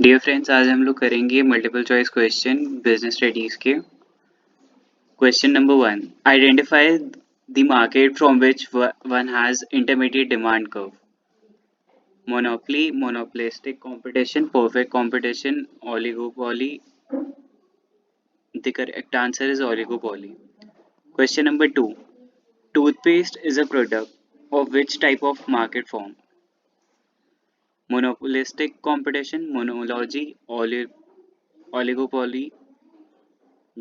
Dear friends, आज हम लोग करेंगे multiple choice question business studies के। Question number 1, identify the market from which one has intermediate demand curve. Monopoly, monopolistic competition, perfect competition, oligopoly. The correct answer is oligopoly. Question number 2, toothpaste is a product of which type of market form? Monopolistic competition, monology, oligopoly,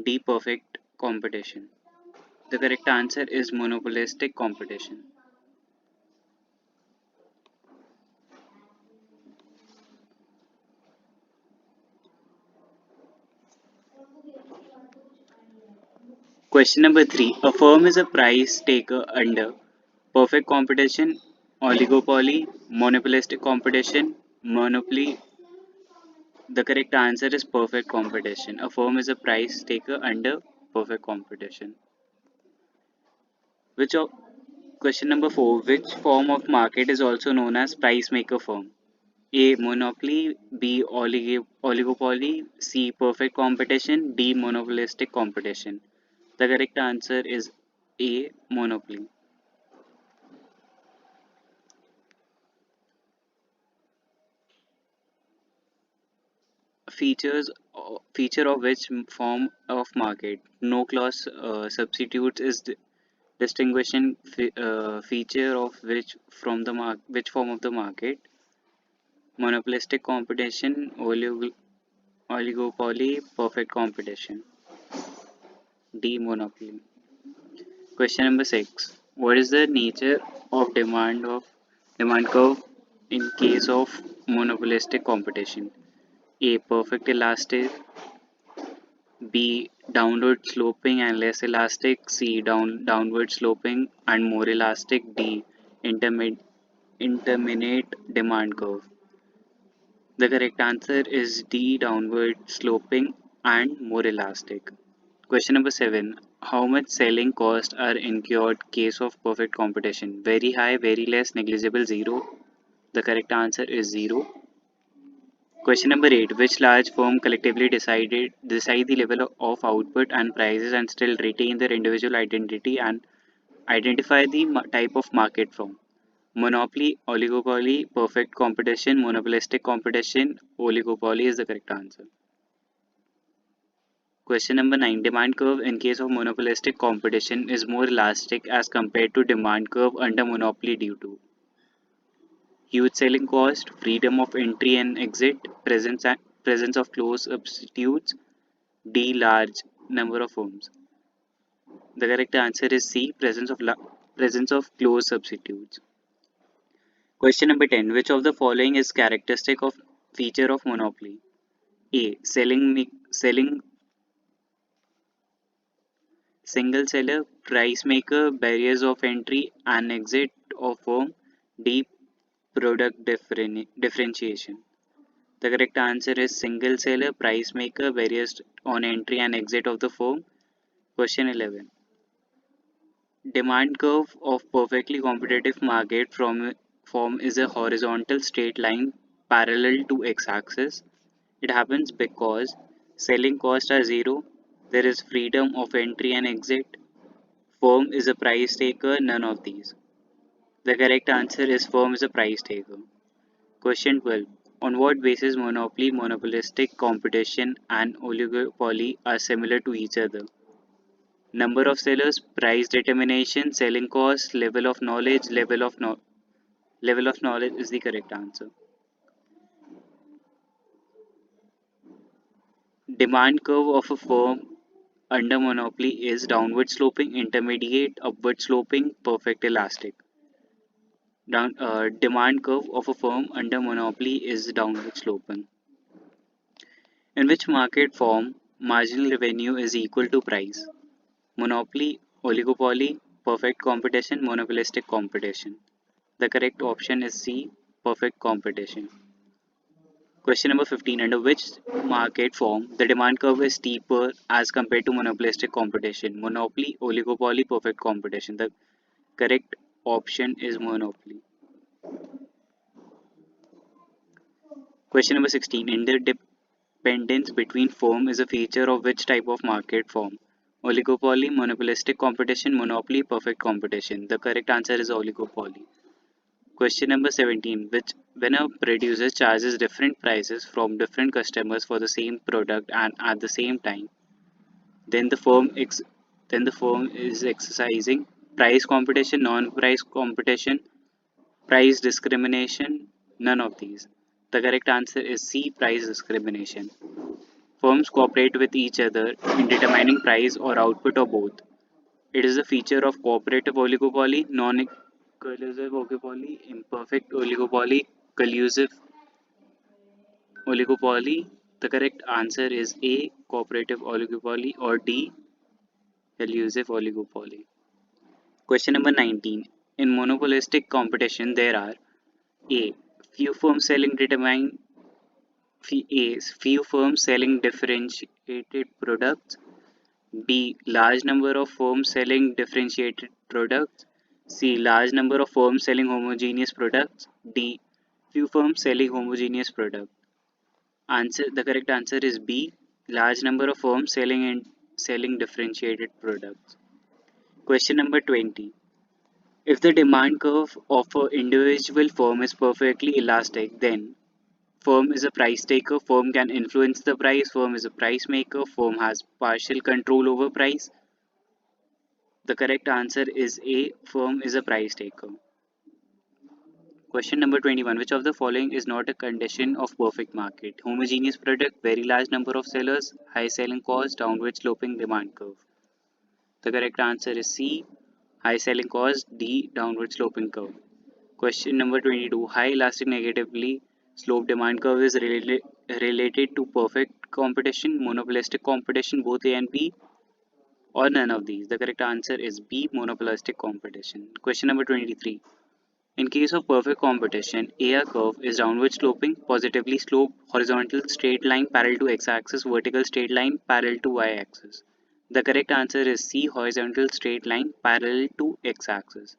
D, perfect competition. The correct answer is monopolistic competition. Question number 3. A firm is a price taker under perfect competition, oligopoly, monopolistic competition, monopoly. The correct answer is perfect competition. A firm is a price taker under perfect competition. Which of Question number 4. Which form of market is also known as price maker firm? A, monopoly, B, oligopoly, C, perfect competition, D, monopolistic competition. The correct answer is A, monopoly. Feature of which form of market? No clause substitutes is distinguishing feature of which from the which form of the market? Monopolistic competition, oligopoly, perfect competition. D, monopoly. Question number 6. What is the nature of demand curve in case of monopolistic competition? A, perfect elastic, B, downward sloping and less elastic, C, downward sloping and more elastic, D, interminate demand curve. The correct answer is D, downward sloping and more elastic. Question number 7. How much selling costs are incurred case of perfect competition? Very high, very less, negligible, zero. The correct answer is zero. Question number 8. Which large firm collectively decide the level of output and prices and still retain their individual identity and identify the type of market firm? Monopoly, oligopoly, perfect competition, monopolistic competition, oligopoly is the correct answer. Question number 9. Demand curve in case of monopolistic competition is more elastic as compared to demand curve under monopoly due to huge selling cost, freedom of entry and exit, presence of close substitutes, D, large number of firms. The correct answer is C, presence of close substitutes. Question number 10. Which of the following is characteristic of feature of monopoly? A, selling single seller, price maker, barriers of entry and exit of firm, D, product differentiation. The correct answer is single seller, price maker, barriers on entry and exit of the firm. Question 11. Demand curve of perfectly competitive market form is a horizontal straight line parallel to x-axis. It happens because selling costs are zero, there is freedom of entry and exit, firm is a price taker, none of these. The correct answer is firm is a price taker. Question 12. On what basis monopoly, monopolistic competition and oligopoly are similar to each other? Number of sellers, price determination, selling cost, level of knowledge is the correct answer. Demand curve of a firm under monopoly is downward sloping, intermediate, upward sloping, perfect elastic. Demand curve of a firm under monopoly is downward sloping. In which market form marginal revenue is equal to price? Monopoly, oligopoly, perfect competition, monopolistic competition. The correct option is C, perfect competition. Question number 15. Under which market form the demand curve is steeper as compared to monopolistic competition? Monopoly, oligopoly, perfect competition. The correct option is monopoly. Question number 16. Interdependence between firm is a feature of which type of market form? Oligopoly, monopolistic competition, monopoly, perfect competition. The correct answer is oligopoly. Question number 17. Which when a producer charges different prices from different customers for the same product and at the same time, then the firm ex- then the firm is exercising price competition, non-price competition, price discrimination, none of these. The correct answer is C, price discrimination. Firms cooperate with each other in determining price or output or both. It is a feature of cooperative oligopoly, non-collusive oligopoly, imperfect oligopoly, collusive oligopoly. The correct answer is A, cooperative oligopoly, or D, collusive oligopoly. Question number 19. In monopolistic competition, there are A. Few firms selling determine few firms selling differentiated products. B. Large number of firms selling differentiated products. C. Large number of firms selling homogeneous products. D. Few firms selling homogeneous products. The correct answer is B. Large number of firms selling differentiated products. Question number 20. If the demand curve of an individual firm is perfectly elastic, then firm is a price taker, firm can influence the price, firm is a price maker, firm has partial control over price. The correct answer is A, firm is a price taker. Question number 21. Which of the following is not a condition of perfect market? Homogeneous product, very large number of sellers, high selling cost, downward sloping demand curve. The correct answer is C, high selling cost, D, downward sloping curve. Question number 22. High elastic negatively sloped demand curve is related to perfect competition, monopolistic competition, both A and B, or none of these. The correct answer is B, monopolistic competition. Question number 23. In case of perfect competition, AR curve is downward sloping, positively sloped, horizontal straight line parallel to x-axis, vertical straight line parallel to y-axis. The correct answer is C, horizontal straight line parallel to x-axis.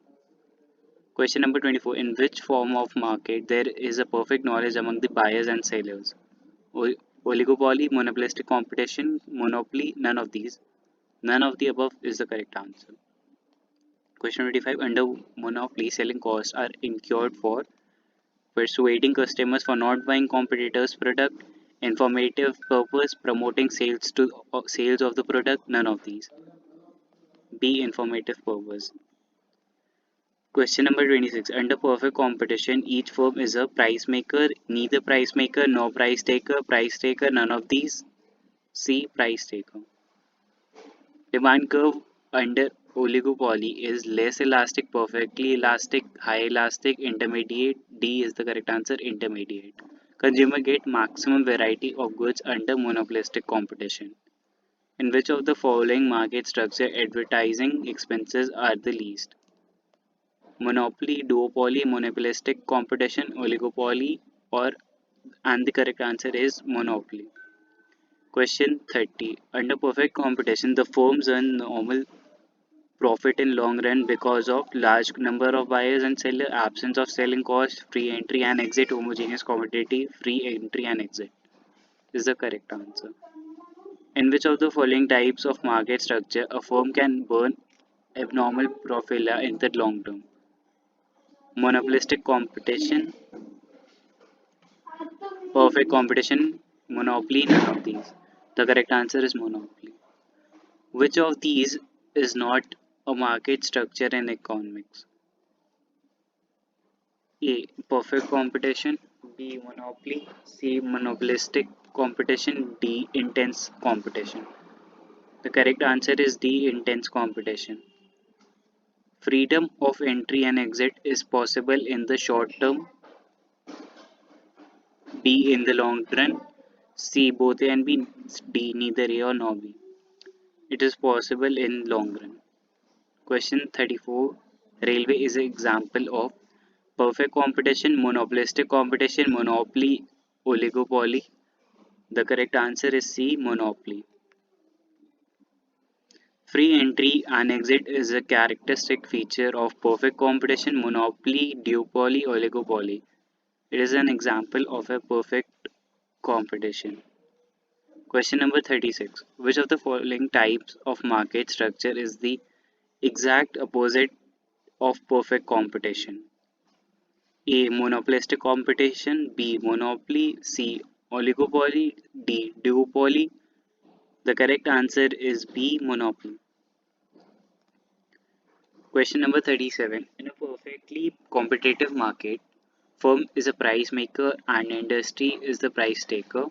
Question number 24. In which form of market there is a perfect knowledge among the buyers and sellers? Oligopoly, monopolistic competition, monopoly, none of these. None of the above is the correct answer. Question 25. Under monopoly, selling costs are incurred for persuading customers for not buying competitors' product, informative purpose, promoting sales of the product, none of these. B. Informative purpose. Question number 26. Under perfect competition, each firm is a price maker, neither price maker nor price taker, none of these. C. Price taker. Demand curve under oligopoly is less elastic, perfectly elastic, high elastic, intermediate. D is the correct answer, intermediate. Consumer get maximum variety of goods under monopolistic competition. In which of the following market structure advertising expenses are the least? Monopoly, duopoly, monopolistic competition, oligopoly, or and the correct answer is monopoly. Question 30. Under perfect competition, the firms earn normal profit in long run because of large number of buyers and sellers, absence of selling cost, free entry and exit, homogeneous commodity, free entry and exit is the correct answer. In which of the following types of market structure a firm can burn abnormal profit in the long term? Monopolistic competition, perfect competition, monopoly, none of these. The correct answer is monopoly. Which of these is not a market structure in economics? A. Perfect competition. B. Monopoly. C. Monopolistic competition. D. Intense competition. The correct answer is D. Intense competition. Freedom of entry and exit is possible in the short term. B. In the long run. C. Both A and B. D. Neither A or nor B. It is possible in long run. Question 34. Railway is an example of perfect competition, monopolistic competition, monopoly, oligopoly. The correct answer is C, monopoly. Free entry and exit is a characteristic feature of perfect competition, monopoly, duopoly, oligopoly. It is an example of a perfect competition. Question number 36. Which of the following types of market structure is the exact opposite of perfect competition? A. Monopolistic competition. B. Monopoly. C. Oligopoly. D. Duopoly. The correct answer is B. Monopoly. Question number 37. In a perfectly competitive market, firm is a price maker and industry is the price taker.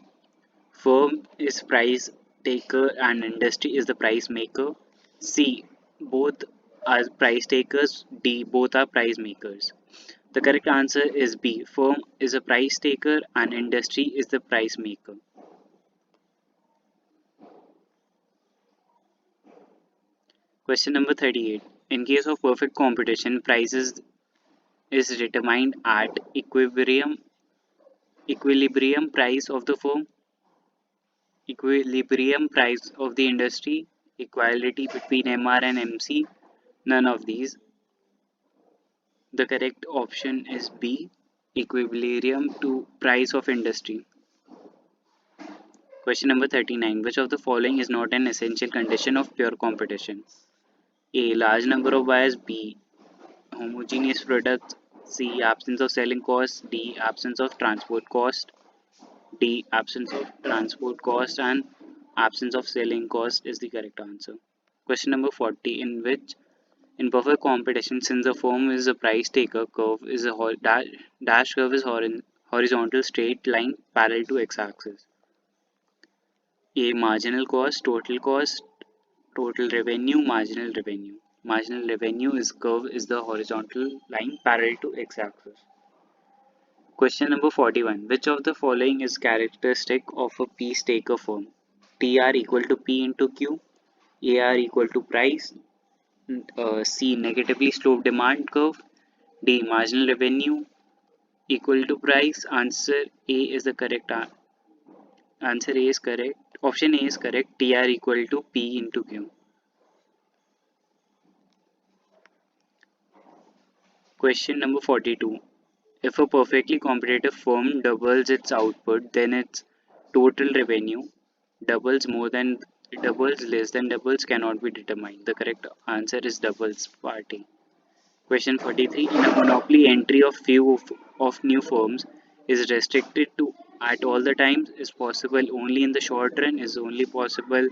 Firm is price taker and industry is the price maker. C. Both are price takers. D. Both are price makers. The correct answer is B. Firm is a price taker and industry is the price maker. Question number 38. In case of perfect competition, prices is determined at equilibrium price of the firm, equilibrium price of the industry, equality between MR and MC, none of these. The correct option is B, equilibrium to price of industry. Question number 39. Which of the following is not an essential condition of pure competition? A. Large number of buyers. B. Homogeneous products. C. Absence of selling cost. D. Absence of transport cost. D. Absence of transport cost and absence of selling cost is the correct answer. Question number 40. In perfect competition, since the firm is a price taker, curve is a dash curve is horizontal straight line parallel to x-axis. A. Marginal cost, total revenue, marginal revenue. Marginal revenue is curve is the horizontal line parallel to x-axis. Question number 41. Which of the following is characteristic of a piece taker firm? TR equal to P into Q, AR equal to price, C negatively sloped demand curve, D marginal revenue equal to price. Answer A is correct. Option A is correct. TR equal to P into Q. Question number 42. If a perfectly competitive firm doubles its output, then its total revenue doubles, less than doubles cannot be determined. The correct answer is doubles party. Question 43. In a monopoly, entry of of new firms is restricted to at all the times, is possible only in the short run, is only possible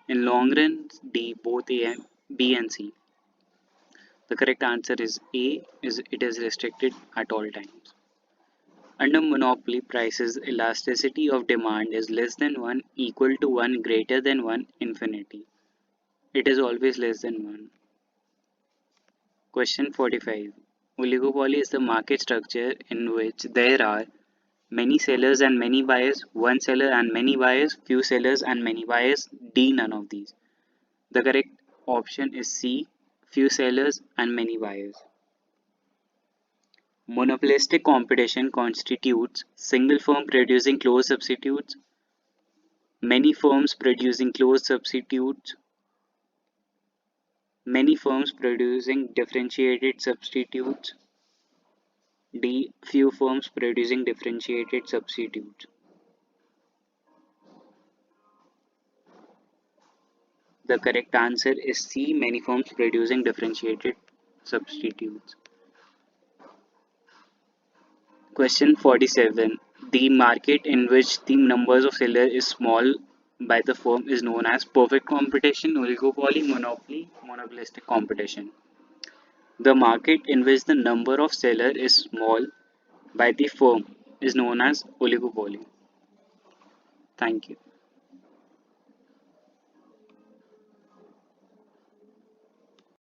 in long run. D. Both A and B and C. The correct answer is A. Is it is restricted at all times. Under monopoly prices, elasticity of demand is less than 1, equal to 1, greater than 1, infinity. It is always less than 1. Question 45. Oligopoly is the market structure in which there are many sellers and many buyers, one seller and many buyers, few sellers and many buyers, D none of these. The correct option is C, few sellers and many buyers. Monopolistic competition constitutes single firm producing close substitutes, many firms producing close substitutes, many firms producing differentiated substitutes, D. Few firms producing differentiated substitutes. The correct answer is C. Many firms producing differentiated substitutes. Question 47. The market in which the numbers of sellers is small by the firm is known as perfect competition, oligopoly, monopoly, monopolistic competition. The market in which the number of sellers is small by the firm is known as oligopoly. Thank you.